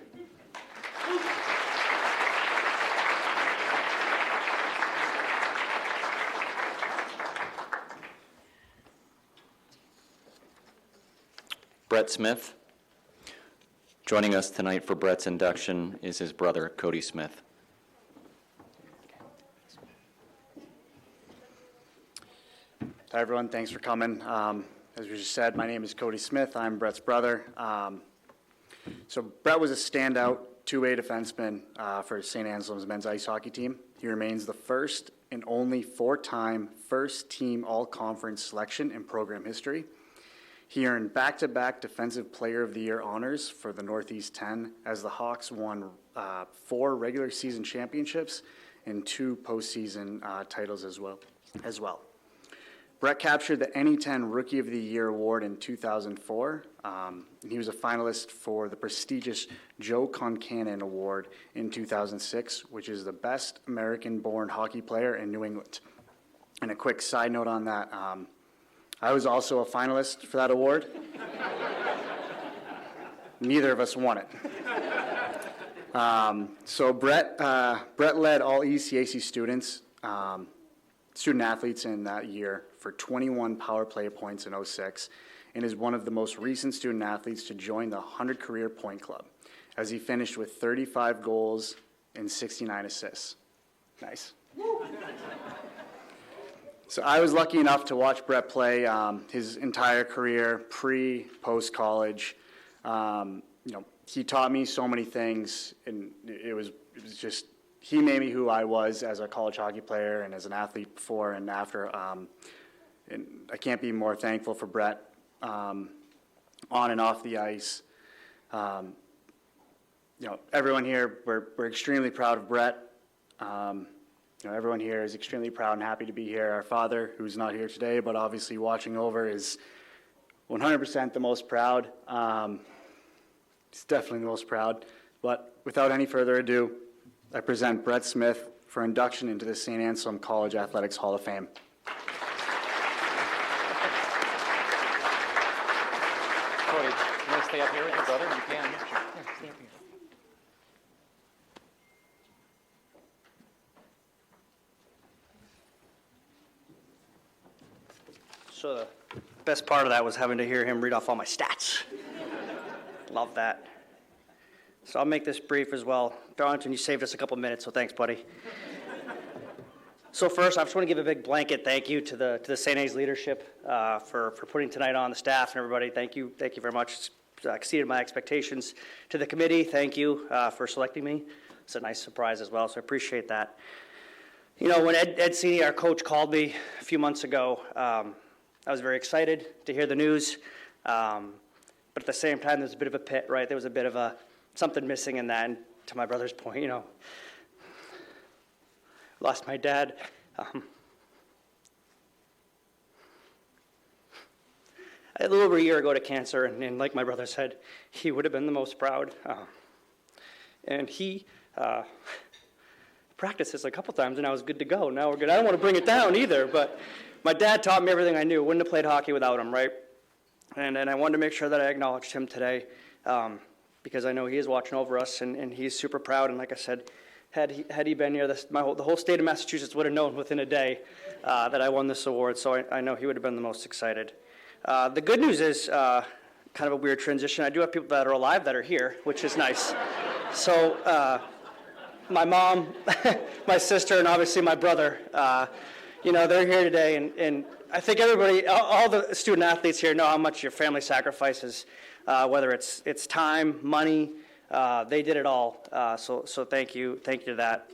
Brett Smith. Joining us tonight for Brett's induction is his brother, Cody Smith. Hi, everyone. Thanks for coming. As we just said, my name is Cody Smith. I'm Brett's brother. So Brett was a standout two-way defenseman for St. Anselm's men's ice hockey team. He remains the first and only four-time first-team all-conference selection in program history. He earned back-to-back Defensive Player of the Year honors for the Northeast 10 as the Hawks won 4 regular season championships and 2 postseason titles as well. Brett captured the NE10 Rookie of the Year award in 2004. He was a finalist for the prestigious Joe Concannon Award in 2006, which is the best American-born hockey player in New England. And a quick side note on that, I was also a finalist for that award. Neither of us won it. So Brett led all ECAC student athletes in that year for 21 power play points in 06, and is one of the most recent student athletes to join the 100 Career Point Club, as he finished with 35 goals and 69 assists. Nice. So I was lucky enough to watch Brett play his entire career, post-college. He taught me so many things, and it was just, he made me who I was as a college hockey player and as an athlete before and after. and I can't be more thankful for Brett on and off the ice. Everyone here, we're extremely proud of Brett. Everyone here is extremely proud and happy to be here. Our father, who's not here today, but obviously watching over, is 100% the most proud. He's definitely the most proud. But without any further ado, I present Brett Smith for induction into the St. Anselm College Athletics Hall of Fame. Cody, you want to stay up here with your brother? You can. Yeah, stay up here. So the best part of that was having to hear him read off all my stats. Love that. So I'll make this brief as well. Darlington, you saved us a couple minutes, so thanks, buddy. So first, I just want to give a big blanket thank you to the St. A's leadership for putting tonight on, the staff and everybody. Thank you very much. It's exceeded my expectations. To the committee, thank you for selecting me. It's a nice surprise as well, so I appreciate that. You know, when Ed Cini, our coach, called me a few months ago, I was very excited to hear the news, but at the same time, there's a bit of a pit, right? There was a bit of something missing in that, and to my brother's point, lost my dad. I had a little over a year ago to cancer, and like my brother said, he would have been the most proud. And he practiced this a couple times, and I was good to go. Now we're good. I don't want to bring it down either, but my dad taught me everything I knew. Wouldn't have played hockey without him, right? And I wanted to make sure that I acknowledged him today because I know he is watching over us, and he's super proud. And like I said, had he been here, the whole state of Massachusetts would have known within a day that I won this award, so I know he would have been the most excited. The good news is kind of a weird transition. I do have people that are alive that are here, which is nice. So my mom, my sister, and obviously my brother, they're here today, and I think everybody, all the student athletes here know how much your family sacrifices, whether it's time, money, they did it all. So thank you to that.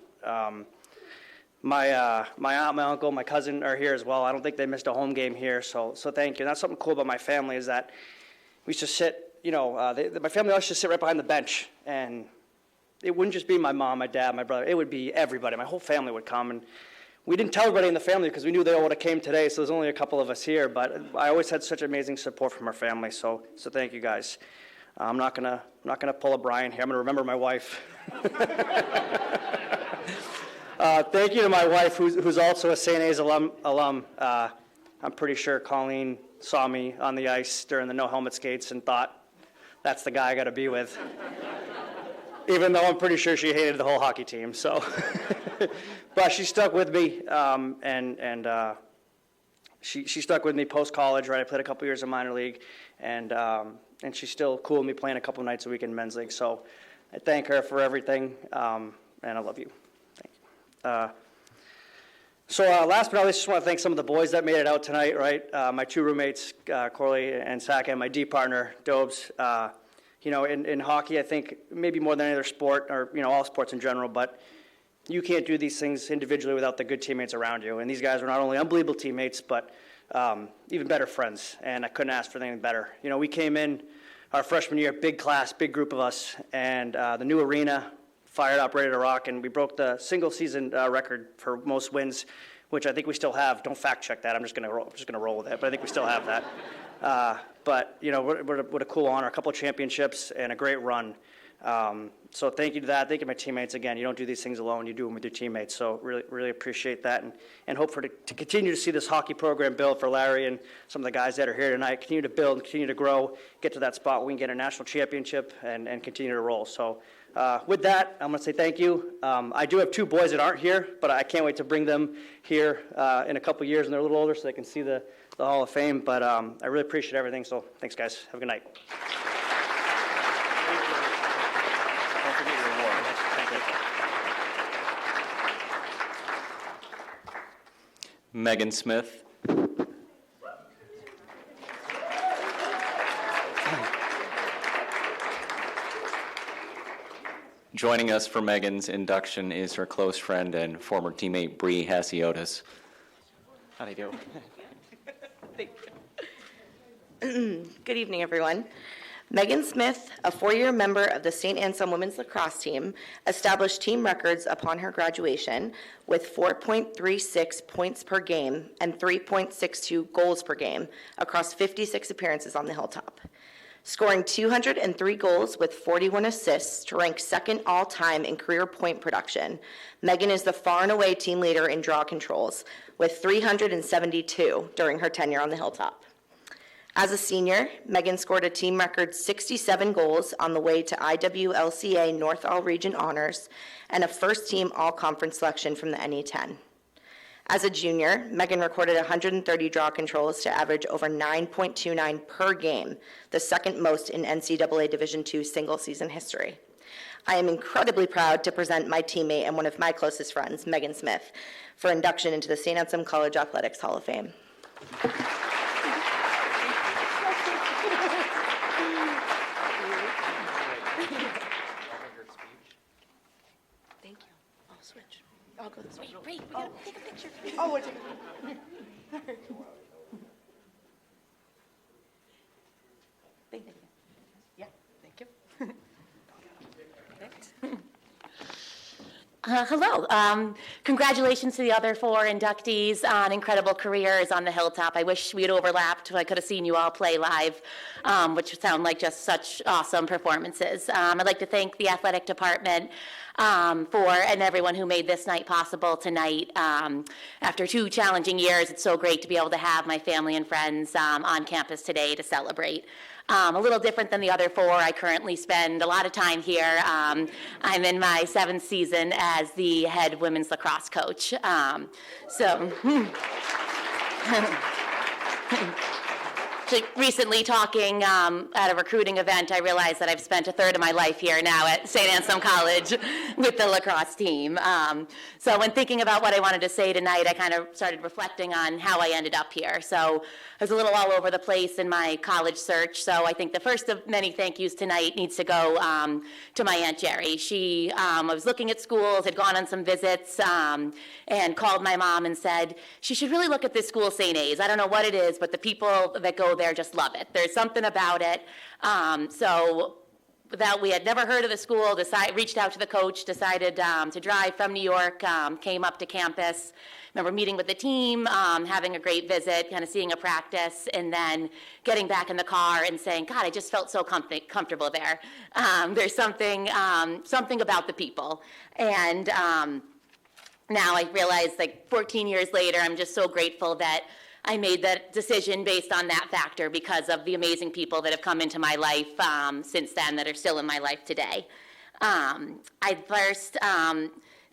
My aunt, my uncle, my cousin are here as well. I don't think they missed a home game here, so thank you. And that's something cool about my family is that we used to sit, my family always used to sit right behind the bench, and it wouldn't just be my mom, my dad, my brother. It would be everybody. My whole family would come, and we didn't tell everybody in the family because we knew they all would have came today, so there's only a couple of us here, but I always had such amazing support from our family, so thank you guys. I'm not gonna pull a Brian here. I'm gonna remember my wife. Thank you to my wife, who's also a St. A's alum. I'm pretty sure Colleen saw me on the ice during the no helmet skates and thought, that's the guy I got to be with. Even though I'm pretty sure she hated the whole hockey team. So, but she stuck with me, and she stuck with me post college. Right, I played a couple years in minor league, and she's still cool with me playing a couple nights a week in men's league. So, I thank her for everything, and I love you. Thank you. So last but not least, just want to thank some of the boys that made it out tonight. Right, my two roommates, Corley and Sack, and my D partner, Dobes. In hockey, I think maybe more than any other sport, or all sports in general, but you can't do these things individually without the good teammates around you. And these guys were not only unbelievable teammates, but even better friends. And I couldn't ask for anything better. We came in our freshman year, big class, big group of us, and the new arena, fired up, ready to rock, and we broke the single season record for most wins, which I think we still have. Don't fact check that. I'm just gonna roll with it, but I think we still have that. But what a cool honor, a couple of championships and a great run. So thank you to that. Thank you to my teammates. Again, you don't do these things alone. You do them with your teammates. So really, really appreciate that, and hope to continue to see this hockey program build for Larry and some of the guys that are here tonight. Continue to build, continue to grow, get to that spot where we can get a national championship and continue to roll. So with that, I'm going to say thank you. I do have two boys that aren't here, but I can't wait to bring them here in a couple years, and they're a little older, so they can see the Hall of Fame. But I really appreciate everything. So thanks, guys. Have a good night. Don't forget your award. Thank you. Megan Smith. Joining us for Megan's induction is her close friend and former teammate, Bree Hasiotis. How do you do? Good evening, everyone. Megan Smith, a four-year member of the St. Anselm women's lacrosse team, established team records upon her graduation with 4.36 points per game and 3.62 goals per game across 56 appearances on the Hilltop. Scoring 203 goals with 41 assists to rank second all-time in career point production, Megan is the far and away team leader in draw controls with 372 during her tenure on the Hilltop. As a senior, Megan scored a team record 67 goals on the way to IWLCA North All Region Honors and a first-team all-conference selection from the NE10. As a junior, Megan recorded 130 draw controls to average over 9.29 per game, the second most in NCAA Division II single-season history. I am incredibly proud to present my teammate and one of my closest friends, Megan Smith, for induction into the St. Anselm College Athletics Hall of Fame. Thank you. I'll switch. I'll go this way. Wait, we gotta take a picture. Oh, we're taking a picture. Thank you. Yeah, thank you. Hello. Congratulations to the other four inductees on incredible careers on the Hilltop. I wish we had overlapped so I could have seen you all play live, which sound like just such awesome performances. I'd like to thank the athletic department and everyone who made this night possible tonight. After 2 challenging years, it's so great to be able to have my family and friends on campus today to celebrate. A little different than the other 4. I currently spend a lot of time here. I'm in my 7th season as the head women's lacrosse coach. Recently talking at a recruiting event, I realized that I've spent a third of my life here now at St. Anselm College with the lacrosse team. So when thinking about what I wanted to say tonight, I kind of started reflecting on how I ended up here. So I was a little all over the place in my college search. So I think the first of many thank yous tonight needs to go to my Aunt Jerry. She was looking at schools, had gone on some visits, and called my mom and said, she should really look at this school, St. A's. I don't know what it is, but the people that go there just love it. There's something about it. We had never heard of the school, reached out to the coach, decided to drive from New York, came up to campus. Remember meeting with the team, having a great visit, kind of seeing a practice, and then getting back in the car and saying, God, I just felt so comfortable there. There's something about the people. And now I realize, 14 years later, I'm just so grateful that I made that decision based on that factor because of the amazing people that have come into my life since then that are still in my life today.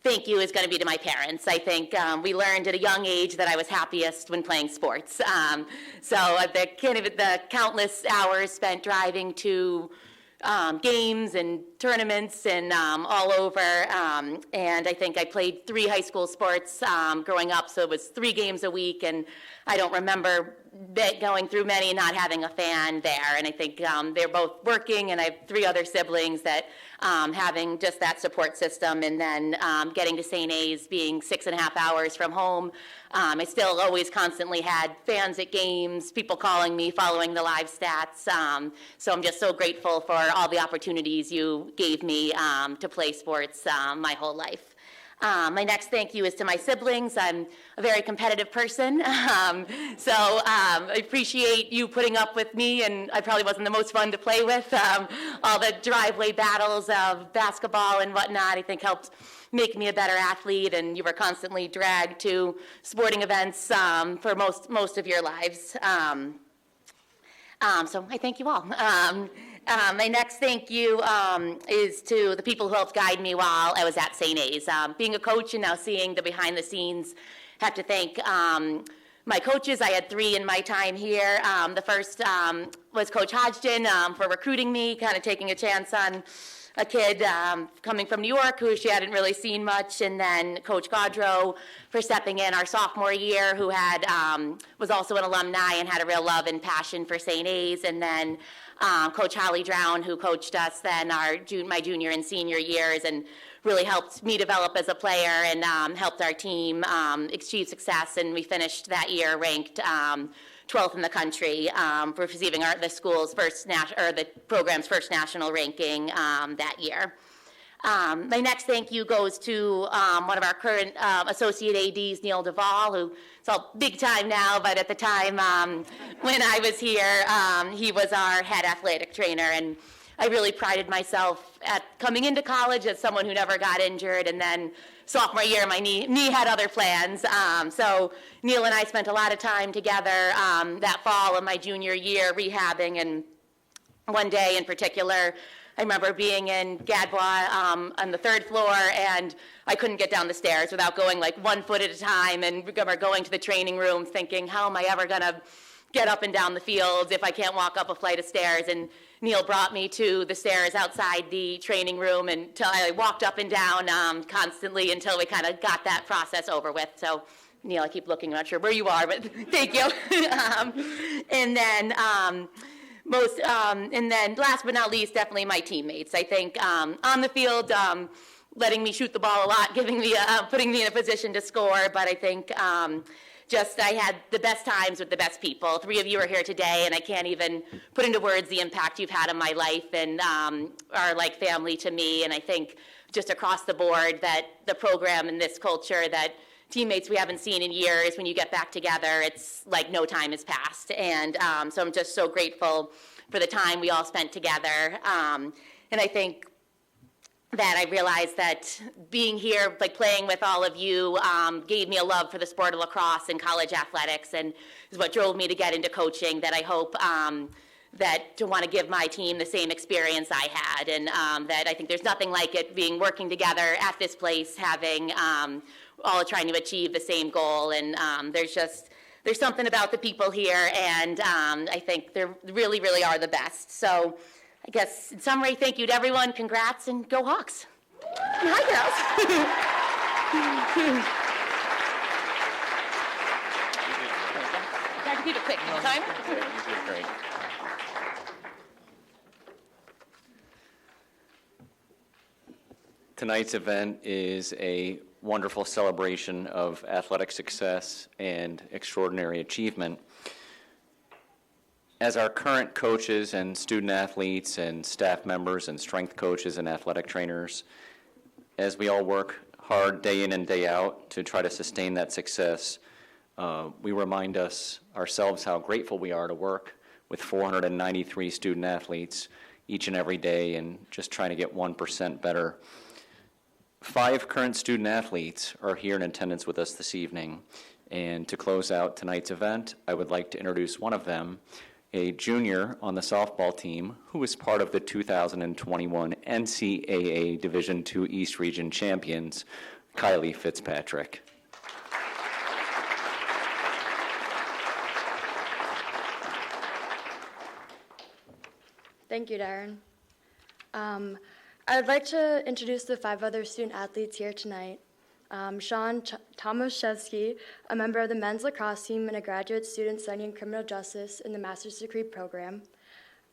Thank you is going to be to my parents. I think we learned at a young age that I was happiest when playing sports. The countless hours spent driving to games and tournaments and all over. And I think I played 3 high school sports growing up, so it was 3 games a week. And I don't remember going through many and not having a fan there. And I think they're both working, and I have 3 other siblings that having just that support system, and then getting to St. A's being 6.5 hours from home. I still always constantly had fans at games, people calling me, following the live stats. So I'm just so grateful for all the opportunities you gave me to play sports my whole life. My next thank you is to my siblings. I'm a very competitive person, I appreciate you putting up with me, and I probably wasn't the most fun to play with. All the driveway battles of basketball and whatnot, I think helped make me a better athlete, and you were constantly dragged to sporting events for most of your lives. So I thank you all. My next thank you is to the people who helped guide me while I was at St. A's. Being a coach and now seeing the behind the scenes, have to thank my coaches. I had 3 in my time here. The first was Coach Hodgson for recruiting me, kind of taking a chance on a kid coming from New York who she hadn't really seen much, and then Coach Gaudreau for stepping in our sophomore year, who had was also an alumni and had a real love and passion for St. A's, and then Coach Holly Drown, who coached us then my junior and senior years, and really helped me develop as a player and helped our team achieve success, and we finished that year ranked 12th in the country for receiving the school's the program's first national ranking that year. My next thank you goes to one of our current associate ADs, Neil Duvall, who is all big time now, but at the time when I was here, he was our head athletic trainer, and I really prided myself at coming into college as someone who never got injured, and then sophomore year, my knee had other plans. So Neil and I spent a lot of time together that fall of my junior year rehabbing, and one day in particular, I remember being in Gadbois on the 3rd floor, and I couldn't get down the stairs without going like 1 foot at a time, and remember going to the training room thinking, how am I ever gonna get up and down the field if I can't walk up a flight of stairs? And Neil brought me to the stairs outside the training room until I walked up and down constantly until we kind of got that process over with. So Neil, I keep looking, I'm not sure where you are, but thank you. And then last but not least, definitely my teammates. I think on the field, letting me shoot the ball a lot, putting me in a position to score, but I think I had the best times with the best people. 3 of you are here today, and I can't even put into words the impact you've had on my life and are like family to me. And I think just across the board that the program and this culture, that teammates we haven't seen in years, when you get back together, it's like no time has passed. And so I'm just so grateful for the time we all spent together. And I think that I realized that being here, like playing with all of you, gave me a love for the sport of lacrosse and college athletics, and is what drove me to get into coaching, that I hope that to want to give my team the same experience I had, and that I think there's nothing like it being working together at this place, having all trying to achieve the same goal, and there's something about the people here, and I think they really, really are the best. So I guess in summary, thank you to everyone, congrats, and go Hawks. Hi, girls. Try to keep it quick. Time? You did great. Tonight's event is a wonderful celebration of athletic success and extraordinary achievement. As our current coaches and student athletes and staff members and strength coaches and athletic trainers, as we all work hard day in and day out to try to sustain that success, we remind ourselves how grateful we are to work with 493 student athletes each and every day and just trying to get 1% better. 5 current student athletes are here in attendance with us this evening. And to close out tonight's event, I would like to introduce one of them, a junior on the softball team who was part of the 2021 NCAA Division II East Region champions, Kylie Fitzpatrick. Thank you, Darren. I'd like to introduce the 5 other student athletes here tonight. Sean Tomaszewski, a member of the men's lacrosse team and a graduate student studying criminal justice in the master's degree program.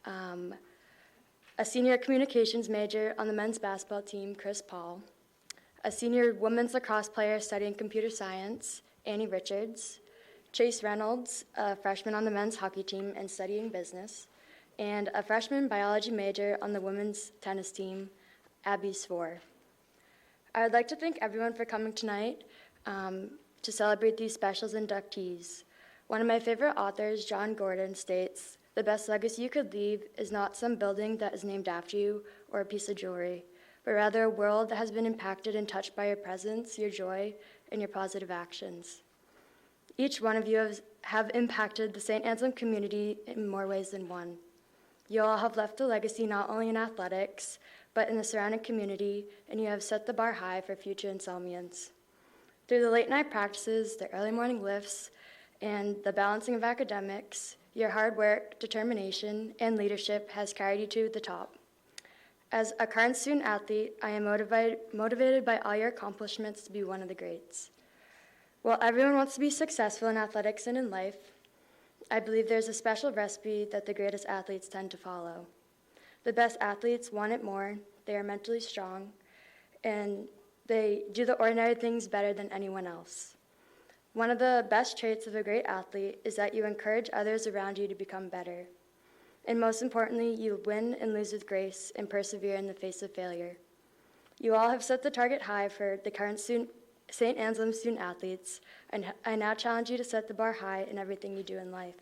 A senior communications major on the men's basketball team, Chris Paul. A senior women's lacrosse player studying computer science, Annie Richards. Chase Reynolds, a freshman on the men's hockey team and studying business. And a freshman biology major on the women's tennis team, Abby Svor. I would like to thank everyone for coming tonight to celebrate these special inductees. One of my favorite authors, John Gordon, states, "The best legacy you could leave is not some building that is named after you or a piece of jewelry, but rather a world that has been impacted and touched by your presence, your joy, and your positive actions." Each one of you have impacted the St. Anselm community in more ways than one. You all have left a legacy not only in athletics, but in the surrounding community, and you have set the bar high for future Anselmians. Through the late night practices, the early morning lifts, and the balancing of academics, your hard work, determination, and leadership has carried you to the top. As a current student athlete, I am motivated by all your accomplishments to be one of the greats. While everyone wants to be successful in athletics and in life, I believe there's a special recipe that the greatest athletes tend to follow. The best athletes want it more, they are mentally strong, and they do the ordinary things better than anyone else. One of the best traits of a great athlete is that you encourage others around you to become better. And most importantly, you win and lose with grace and persevere in the face of failure. You all have set the target high for the current St. Anselm student athletes, and I now challenge you to set the bar high in everything you do in life.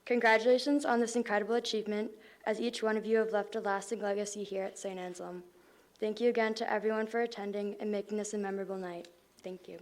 Congratulations on this incredible achievement, as each one of you have left a lasting legacy here at St. Anselm. Thank you again to everyone for attending and making this a memorable night. Thank you.